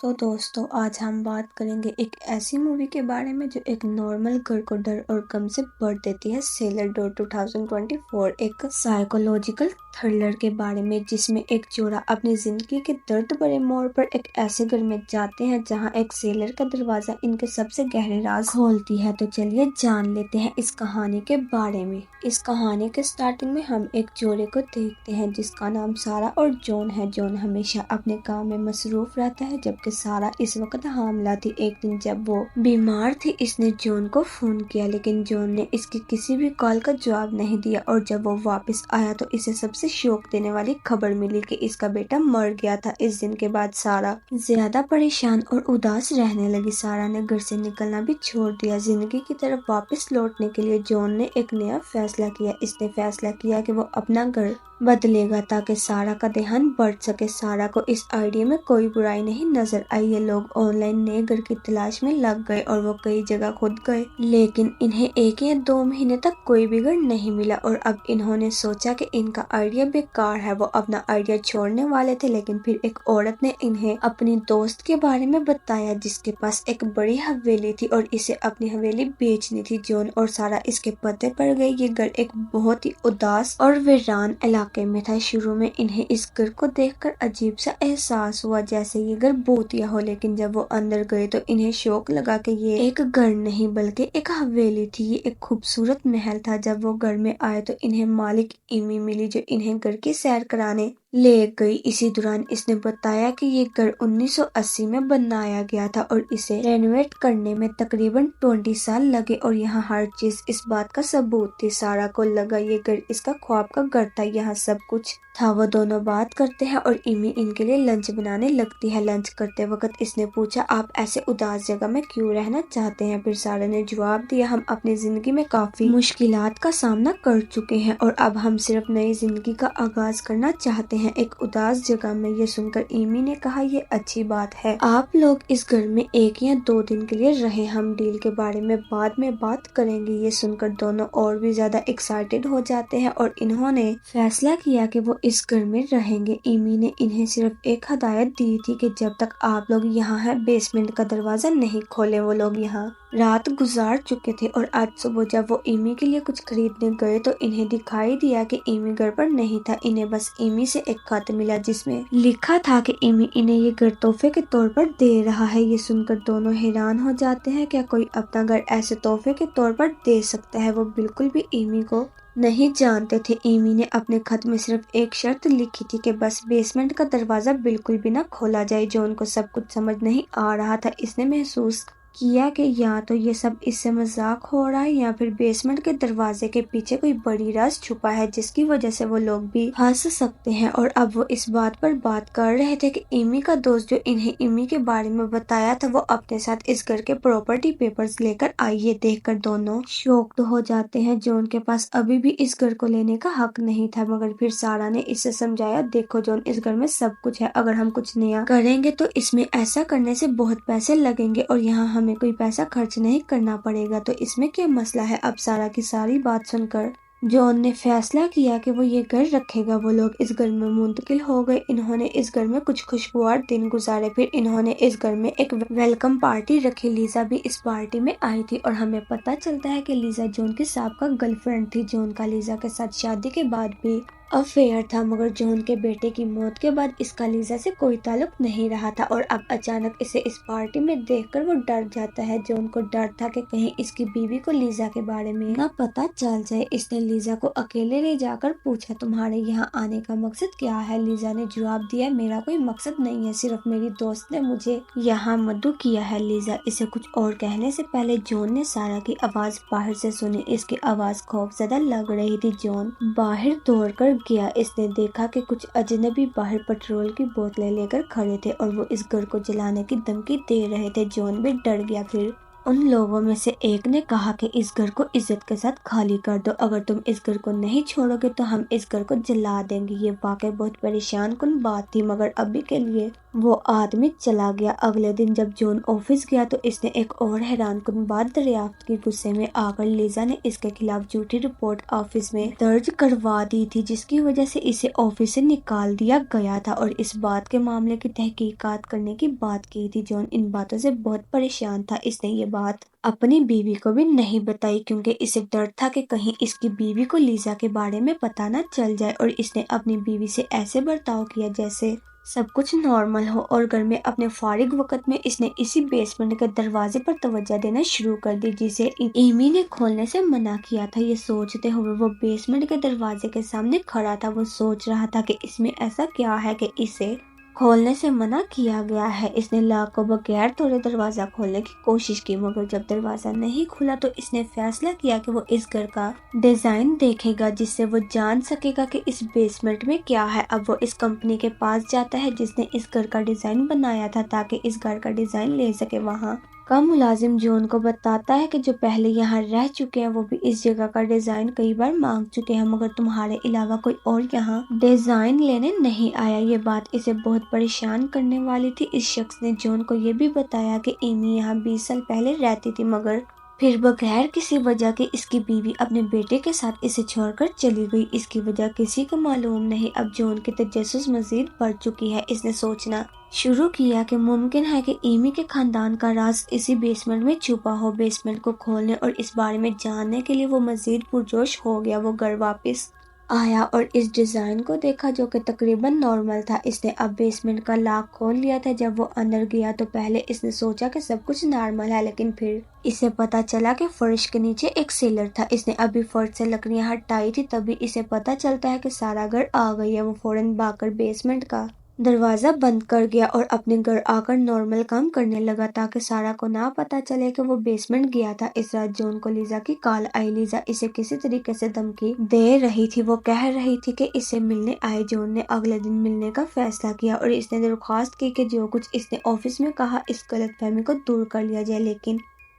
تو دوستو آج ہم بات کریں گے ایک ایسی مووی کے بارے میں جو ایک نارمل گھر کو ڈر اور غم سے بھر دیتی ہے۔ سیلر ڈور 2024 ایک سائیکولوجیکل تھرلر کے بارے میں جس میں ایک چورا اپنی زندگی کے درد بھرے موڑ پر ایک ایسے گھر میں جاتے ہیں جہاں ایک سیلر کا دروازہ ان کے سب سے گہرے راز کھولتی ہے۔ تو چلیے جان لیتے ہیں اس کہانی کے بارے میں۔ اس کہانی کے سٹارٹنگ میں ہم ایک چورے کو دیکھتے ہیں جس کا نام سارا اور جون ہے۔ جون ہمیشہ اپنے کام میں مصروف رہتا ہے جبکہ سارا اس وقت حاملہ تھی۔ ایک دن جب وہ بیمار تھی اس نے جون کو فون کیا لیکن جون نے اس کی کسی بھی کال کا جواب نہیں دیا، اور جب وہ واپس آیا تو اسے سب سے شوق دینے والی خبر ملی کہ اس کا بیٹا مر گیا تھا۔ اس دن کے بعد سارا زیادہ پریشان اور اداس رہنے لگی۔ سارا نے گھر سے نکلنا بھی چھوڑ دیا۔ زندگی کی طرف واپس لوٹنے کے لیے جون نے ایک نیا فیصلہ کیا۔ اس نے فیصلہ کیا کہ وہ اپنا گھر بدلے گا تاکہ سارا کا دھیان بڑھ سکے۔ سارا کو اس آئیڈیا میں کوئی برائی نہیں نظر آئی۔ یہ لوگ آن لائن نئے گھر کی تلاش میں لگ گئے اور وہ کئی جگہ کھد گئے لیکن انہیں 1 یا 2 مہینے تک کوئی بھی گھر نہیں ملا، اور اب انہوں نے سوچا کہ ان کا آئیڈیا بیکار ہے۔ وہ اپنا آئیڈیا چھوڑنے والے تھے لیکن پھر ایک عورت نے انہیں اپنی دوست کے بارے میں بتایا جس کے پاس ایک بڑی حویلی تھی اور اسے اپنی حویلی بیچنی تھی۔ جون اور سارا اس کے پتے پر گئے۔ یہ گھر ایک بہت ہی اداس اور ویران علاقے میں تھا۔ شروع میں انہیں اس گھر کو دیکھ کر عجیب سا احساس ہوا جیسے یہ گھر بھوتیا ہو، لیکن جب وہ اندر گئے تو انہیں شوق لگا کہ یہ ایک گھر نہیں بلکہ ایک حویلی تھی۔ یہ ایک خوبصورت محل تھا۔ جب وہ گھر میں آئے تو انہیں مالک ایمی ملی جو انہیں گھر کی سیر کرانے لے گئی۔ اسی دوران اس نے بتایا کہ یہ گھر 1980 میں بنایا گیا تھا اور اسے رینوویٹ کرنے میں تقریباً 20 سال لگے، اور یہاں ہر چیز اس بات کا ثبوت تھی۔ سارا کو لگا یہ گھر اس کا خواب کا گھر تھا، یہاں سب کچھ تھا۔ وہ دونوں بات کرتے ہیں اور ایمی ان کے لیے لنچ بنانے لگتی ہے۔ لنچ کرتے وقت اس نے پوچھا آپ ایسے اداس جگہ میں کیوں رہنا چاہتے ہیں؟ پھر سارا نے جواب دیا ہم اپنی زندگی میں کافی مشکلات کا سامنا کر چکے ہیں اور اب ہم صرف نئی زندگی کا آغاز کرنا چاہتے ہیں ایک اداس جگہ میں۔ یہ سن کر ایمی نے کہا یہ اچھی بات ہے، آپ لوگ اس گھر میں 1 یا 2 دن کے لیے رہیں، ہم ڈیل کے بارے میں بعد میں بات کریں گے۔ یہ سن کر دونوں اور بھی زیادہ ایکسائٹیڈ ہو جاتے ہیں اور انہوں نے فیصلہ کیا کہ وہ اس گھر میں رہیں گے۔ ایمی نے انہیں صرف ایک ہدایت دی تھی کہ جب تک آپ لوگ یہاں ہیں بیسمنٹ کا دروازہ نہیں کھولیں۔ وہ لوگ یہاں رات گزار چکے تھے اور آج صبح جب وہ ایمی کے لیے کچھ خریدنے گئے تو انہیں دکھائی دیا کہ ایمی گھر پر نہیں تھا۔ انہیں بس ایمی سے ایک خط ملا جس میں لکھا تھا کہ ایمی انہیں یہ گھر تحفے کے طور پر دے رہا ہے۔ یہ سن کر دونوں حیران ہو جاتے ہیں، کیا کوئی اپنا گھر ایسے تحفے کے طور پر دے سکتا ہے؟ وہ بالکل بھی ایمی کو نہیں جانتے تھے۔ ایمی نے اپنے خط میں صرف ایک شرط لکھی تھی کہ بس بیسمنٹ کا دروازہ بالکل بھی نہ کھولا جائے۔ جون کو سب کچھ سمجھ نہیں آ رہا تھا۔ اس نے محسوس کیا کہ یا تو یہ سب اس سے مذاق ہو رہا ہے یا پھر بیسمنٹ کے دروازے کے پیچھے کوئی بڑی راز چھپا ہے جس کی وجہ سے وہ لوگ بھی پھنس سکتے ہیں، اور اب وہ اس بات پر بات کر رہے تھے کہ ایمی کا دوست جو انہیں ایمی کے بارے میں بتایا تھا وہ اپنے ساتھ اس گھر کے پراپرٹی پیپرز لے کر آئی۔ یہ دیکھ کر دونوں شوکڈ ہو جاتے ہیں۔ جون کے پاس ابھی بھی اس گھر کو لینے کا حق نہیں تھا، مگر پھر سارا نے اسے سمجھایا دیکھو جون اس گھر میں سب کچھ ہے، اگر ہم کچھ نیا کریں گے تو اس میں ایسا کرنے سے بہت پیسے لگیں گے اور یہاں ہمیں کوئی پیسہ خرچ نہیں کرنا پڑے گا، تو اس میں کیا مسئلہ ہے؟ اب سارا کی ساری بات سن کر جون نے فیصلہ کیا کہ وہ یہ گھر رکھے گا۔ وہ لوگ اس گھر میں منتقل ہو گئے۔ انہوں نے اس گھر میں کچھ خوشگوار دن گزارے، پھر انہوں نے اس گھر میں ایک ویلکم پارٹی رکھی۔ لیزا بھی اس پارٹی میں آئی تھی اور ہمیں پتہ چلتا ہے کہ لیزا جون کی سابقہ گرل فرینڈ تھی۔ جون کا لیزا کے ساتھ شادی کے بعد بھی افیئر تھا، مگر جون کے بیٹے کی موت کے بعد اس کا لیزا سے کوئی تعلق نہیں رہا تھا، اور اب اچانک اسے اس پارٹی میں دیکھ کر وہ ڈر جاتا ہے۔ جون کو ڈر تھا کہ کہیں اس کی بیوی کو لیزا کے بارے میں نہ پتہ چل جائے۔ اس نے لیزا کو اکیلے لے جا کر پوچھا تمہارے یہاں آنے کا مقصد کیا ہے؟ لیزا نے جواب دیا میرا کوئی مقصد نہیں ہے، صرف میری دوست نے مجھے یہاں مدعو کیا ہے۔ لیزا اسے کچھ اور کہنے سے پہلے جون نے سارا کی آواز باہر سے سنی۔ اس کی آواز خوف زدہ لگ رہی تھی۔ جون باہر دوڑ کر گیا۔ اس نے دیکھا کہ کچھ اجنبی باہر پیٹرول کی بوتلیں لے کر کھڑے تھے اور وہ اس گھر کو جلانے کی دھمکی دے رہے تھے۔ جون بھی ڈر گیا۔ پھر ان لوگوں میں سے ایک نے کہا کہ اس گھر کو عزت کے ساتھ خالی کر دو، اگر تم اس گھر کو نہیں چھوڑو گے تو ہم اس گھر کو جلا دیں گے۔ یہ واقعی بہت پریشان کن بات تھی، مگر ابھی کے لیے وہ آدمی چلا گیا۔ اگلے دن جب جون آفس گیا تو اس نے ایک اور حیران کن بات دریافت کی۔ غصے میں آ کر لیزا نے اس کے خلاف جھوٹی رپورٹ آفس میں درج کروا دی تھی، جس کی وجہ سے اسے آفس سے نکال دیا گیا تھا اور اس بات کے معاملے کی تحقیقات کرنے کی بات کی تھی۔ جون ان باتوں سے بہت پریشان تھا۔ اس نے یہ بات اپنی بیوی کو بھی نہیں بتائی کیونکہ اسے ڈر تھا کہ کہیں اس کی بیوی کو لیزا کے بارے میں پتہ نہ چل جائے، اور اس نے اپنی بیوی سے ایسے برتاؤ کیا جیسے سب کچھ نارمل ہو، اور گھر میں اپنے فارغ وقت میں اس نے اسی بیسمنٹ کے دروازے پر توجہ دینا شروع کر دی جسے ایمی نے کھولنے سے منع کیا تھا۔ یہ سوچتے ہوئے وہ بیسمنٹ کے دروازے کے سامنے کھڑا تھا۔ وہ سوچ رہا تھا کہ اس میں ایسا کیا ہے کہ اسے کھولنے سے منع کیا گیا ہے۔ اس نے لاک کو بغیر توڑے دروازہ کھولنے کی کوشش کی، مگر جب دروازہ نہیں کھلا تو اس نے فیصلہ کیا کہ وہ اس گھر کا ڈیزائن دیکھے گا جس سے وہ جان سکے گا کہ اس بیسمنٹ میں کیا ہے۔ اب وہ اس کمپنی کے پاس جاتا ہے جس نے اس گھر کا ڈیزائن بنایا تھا تاکہ اس گھر کا ڈیزائن لے سکے۔ وہاں کا ملازم جون کو بتاتا ہے کہ جو پہلے یہاں رہ چکے ہیں وہ بھی اس جگہ کا ڈیزائن کئی بار مانگ چکے ہیں، مگر تمہارے علاوہ کوئی اور یہاں ڈیزائن لینے نہیں آیا۔ یہ بات اسے بہت پریشان کرنے والی تھی۔ اس شخص نے جون کو یہ بھی بتایا کہ ایمی یہاں 20 سال پہلے رہتی تھی، مگر پھر بغیر کسی وجہ کے اس کی بیوی اپنے بیٹے کے ساتھ اسے چھوڑ کر چلی گئی۔ اس کی وجہ کسی کو معلوم نہیں۔ اب جون کی تجسس مزید بڑھ چکی ہے۔ اس نے سوچنا شروع کیا کہ ممکن ہے کہ ایمی کے خاندان کا راز اسی بیسمنٹ میں چھپا ہو۔ بیسمنٹ کو کھولنے اور اس بارے میں جاننے کے لیے وہ مزید پرجوش ہو گیا۔ وہ گھر واپس آیا اور اس ڈیزائن کو دیکھا جو کہ تقریباً نارمل تھا۔ اس نے اب بیسمنٹ کا لاک کھول لیا تھا۔ جب وہ اندر گیا تو پہلے اس نے سوچا کہ سب کچھ نارمل ہے، لیکن پھر اسے پتا چلا کہ فرش کے نیچے ایک سیلر تھا۔ اس نے ابھی فرش سے لکڑیاں ہٹائی تھی، تبھی اسے پتا چلتا ہے کہ سارا گھر آ گئی ہے۔ وہ فوراً بھاگ کر بیسمنٹ کا دروازہ بند کر گیا اور اپنے گھر آ کر نارمل کام کرنے لگا تاکہ سارا کو نہ پتا چلے کہ وہ بیسمنٹ گیا تھا۔ اس رات جون کو لیزا کی کال آئی۔ لیزا اسے کسی طریقے سے دھمکی دے رہی تھی۔ وہ کہہ رہی تھی کہ اسے ملنے آئے۔ جون نے اگلے دن ملنے کا فیصلہ کیا اور اس نے درخواست کی کہ جو کچھ اس نے آفس میں کہا اس غلط فہمی کو دور کر لیا جائے، لیکن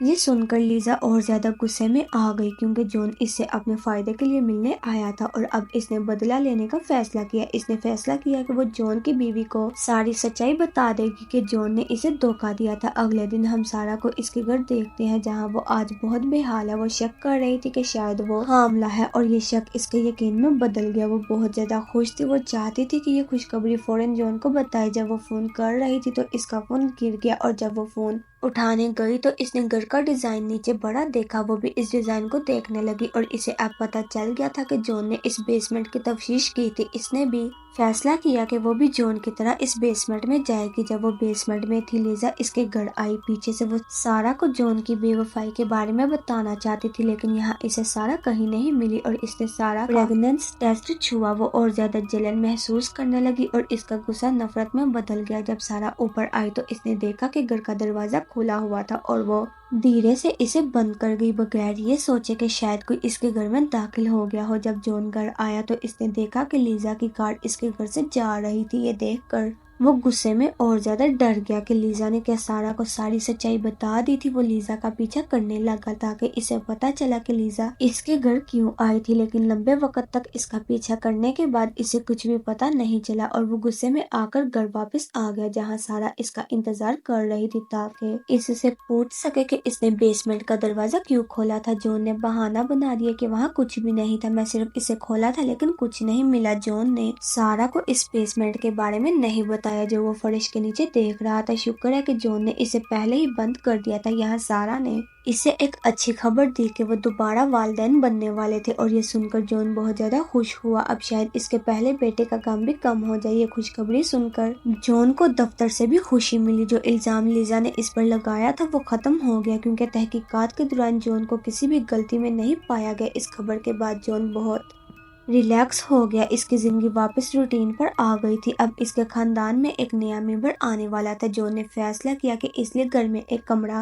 یہ سن کر لیزا اور زیادہ غصے میں آ گئی کیونکہ جون اس سے اپنے فائدے کے لیے ملنے آیا تھا اور اب اس نے بدلہ لینے کا فیصلہ کیا۔ اس نے فیصلہ کیا کہ وہ جون کی بیوی کو ساری سچائی بتا دے گی کہ جون نے اسے دھوکہ دیا تھا۔ اگلے دن ہم سارا کو اس کے گھر دیکھتے ہیں جہاں وہ آج بہت بے حال ہے۔ وہ شک کر رہی تھی کہ شاید وہ حاملہ ہے اور یہ شک اس کے یقین میں بدل گیا۔ وہ بہت زیادہ خوش تھی۔ وہ چاہتی تھی کہ یہ خوشخبری فوراً جون کو بتائے۔ جب وہ فون کر رہی تھی تو اس کا فون گر گیا اور جب وہ فون اٹھانے گئی تو اس نے گھر کا ڈیزائن نیچے بڑا دیکھا۔ وہ بھی اس ڈیزائن کو دیکھنے لگی اور اسے اب پتا چل گیا تھا کہ جون نے اس بیسمنٹ کی تفتیش کی تھی۔ اس نے بھی فیصلہ کیا کہ وہ بھی جون کی طرح اس بیسمنٹ میں جائے گی۔ جب وہ بیسمنٹ میں تھی لیزا اس کے گھر آئی۔ پیچھے سے وہ سارا کو جون کی بے وفائی کے بارے میں بتانا چاہتی تھی، لیکن یہاں اسے سارا کہیں نہیں ملی اور اس نے سارا پریگننس ٹیسٹ چھوا۔ وہ اور زیادہ جلن محسوس کرنے لگی اور اس کا غصہ نفرت میں بدل گیا۔ جب سارا اوپر آئی تو اس نے دیکھا کہ گھر کا دروازہ کھلا ہوا تھا اور وہ دھیرے سے اسے بند کر گئی بغیر یہ سوچے کہ شاید کوئی اس کے گھر میں داخل ہو گیا ہو۔ جب جون گھر آیا تو اس نے دیکھا کہ لیزا کی کار اس کے گھر سے جا رہی تھی۔ یہ دیکھ کر وہ غصے میں اور زیادہ ڈر گیا کہ لیزا نے کیا سارا کو ساری سچائی بتا دی تھی۔ وہ لیزا کا پیچھا کرنے لگا تاکہ اسے پتا چلا کہ لیزا اس کے گھر کیوں آئی تھی، لیکن لمبے وقت تک اس کا پیچھا کرنے کے بعد اسے کچھ بھی پتا نہیں چلا اور وہ غصے میں آ کر گھر واپس آ گیا جہاں سارا اس کا انتظار کر رہی تھی تاکہ اس سے پوچھ سکے کہ اس نے بیسمنٹ کا دروازہ کیوں کھولا تھا۔ جون نے بہانہ بنا دیا کہ وہاں کچھ بھی نہیں تھا، میں صرف اسے کھولا تھا لیکن کچھ نہیں ملا۔ جون نے سارا کو اس بیسمنٹ کے بارے میں نہیں بتایا جو وہ فرش کے نیچے دیکھ رہا تھا۔ شکر ہے کہ جون نے اسے پہلے ہی بند کر دیا تھا۔ یہاں سارا نے اسے ایک اچھی خبر دی کہ وہ دوبارہ والدین بننے والے تھے اور یہ سن کر جون بہت زیادہ خوش ہوا۔ اب شاید اس کے پہلے بیٹے کا غم بھی کم ہو جائے۔ یہ خوشخبری سن کر جون کو دفتر سے بھی خوشی ملی۔ جو الزام لیزا نے اس پر لگایا تھا وہ ختم ہو گیا کیونکہ تحقیقات کے دوران جون کو کسی بھی غلطی میں نہیں پایا گیا۔ اس خبر کے بعد جون بہت ریلیکس ہو گیا۔ اس کی زندگی واپس روٹین پر آ گئی تھی۔ اب اس کے خاندان میں ایک نیا ممبر آنے والا تھا۔ جون نے فیصلہ کیا کہ اس لیے گھر میں ایک کمرہ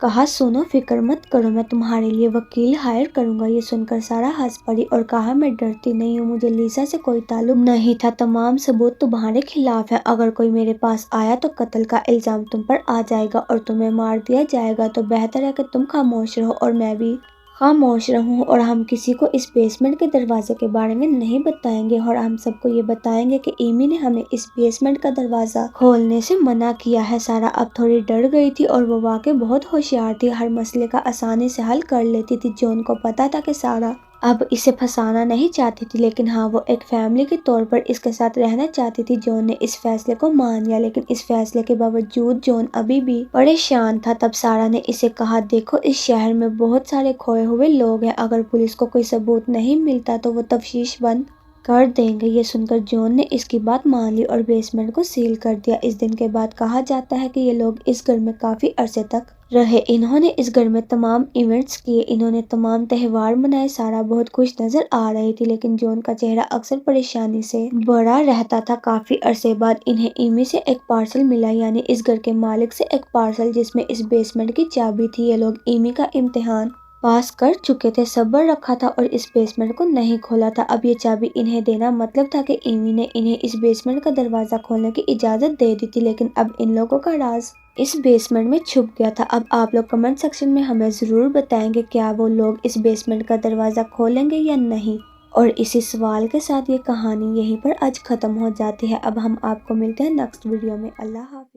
کہا سنو فکر مت کرو، میں تمہارے لیے وکیل ہائر کروں گا۔ یہ سن کر سارا ہنس پڑی اور کہا میں ڈرتی نہیں ہوں، مجھے لیسا سے کوئی تعلق نہیں تھا، تمام ثبوت تمہارے خلاف ہیں، اگر کوئی میرے پاس آیا تو قتل کا الزام تم پر آ جائے گا اور تمہیں مار دیا جائے گا، تو بہتر ہے کہ تم خاموش رہو اور میں بھی خاموش رہوں، اور ہم کسی کو اس بیسمنٹ کے دروازے کے بارے میں نہیں بتائیں گے، اور ہم سب کو یہ بتائیں گے کہ ایمی نے ہمیں اس بیسمنٹ کا دروازہ کھولنے سے منع کیا ہے۔ سارا اب تھوڑی ڈر گئی تھی اور وہ واقعی بہت ہوشیار تھی، ہر مسئلے کا آسانی سے حل کر لیتی تھی۔ جون کو پتا تھا کہ سارا اب اسے پھنسانا نہیں چاہتی تھی، لیکن ہاں وہ ایک فیملی کے طور پر اس کے ساتھ رہنا چاہتی تھی۔ جون نے اس فیصلے کو مان لیا، لیکن اس فیصلے کے باوجود جون ابھی بھی پریشان تھا۔ تب سارا نے اسے کہا دیکھو اس شہر میں بہت سارے کھوئے ہوئے لوگ ہیں، اگر پولیس کو کوئی ثبوت نہیں ملتا تو وہ تفتیش بند کر دیں گے۔ یہ سن کر جون نے اس کی بات مان لی اور بیسمنٹ کو سیل کر دیا۔ اس دن کے بعد کہا جاتا ہے کہ یہ لوگ اس گھر میں کافی عرصے تک رہے، انہوں نے اس گھر میں تمام ایونٹس کیے، انہوں نے تمام تہوار منائے۔ سارا بہت خوش نظر آ رہی تھی، لیکن جون کا چہرہ اکثر پریشانی سے بھرا رہتا تھا۔ کافی عرصے بعد انہیں ایمی سے ایک پارسل ملا، یعنی اس گھر کے مالک سے ایک پارسل جس میں اس بیسمنٹ کی چابی تھی۔ یہ لوگ ایمی کا امتحان پاس کر چکے تھے، صبر رکھا تھا اور اس بیسمنٹ کو نہیں کھولا تھا۔ اب یہ چابی انہیں دینا مطلب تھا کہ ایمی نے انہیں اس بیسمنٹ کا دروازہ کھولنے کی اجازت دے دی تھی، لیکن اب ان لوگوں کا راز اس بیسمنٹ میں چھپ گیا تھا۔ اب آپ لوگ کمنٹ سیکشن میں ہمیں ضرور بتائیں گے کیا وہ لوگ اس بیسمنٹ کا دروازہ کھولیں گے یا نہیں، اور اسی سوال کے ساتھ یہ کہانی یہیں پر آج ختم ہو جاتی ہے۔ اب ہم آپ کو ملتے ہیں نیکسٹ ویڈیو میں۔ اللہ حافظ۔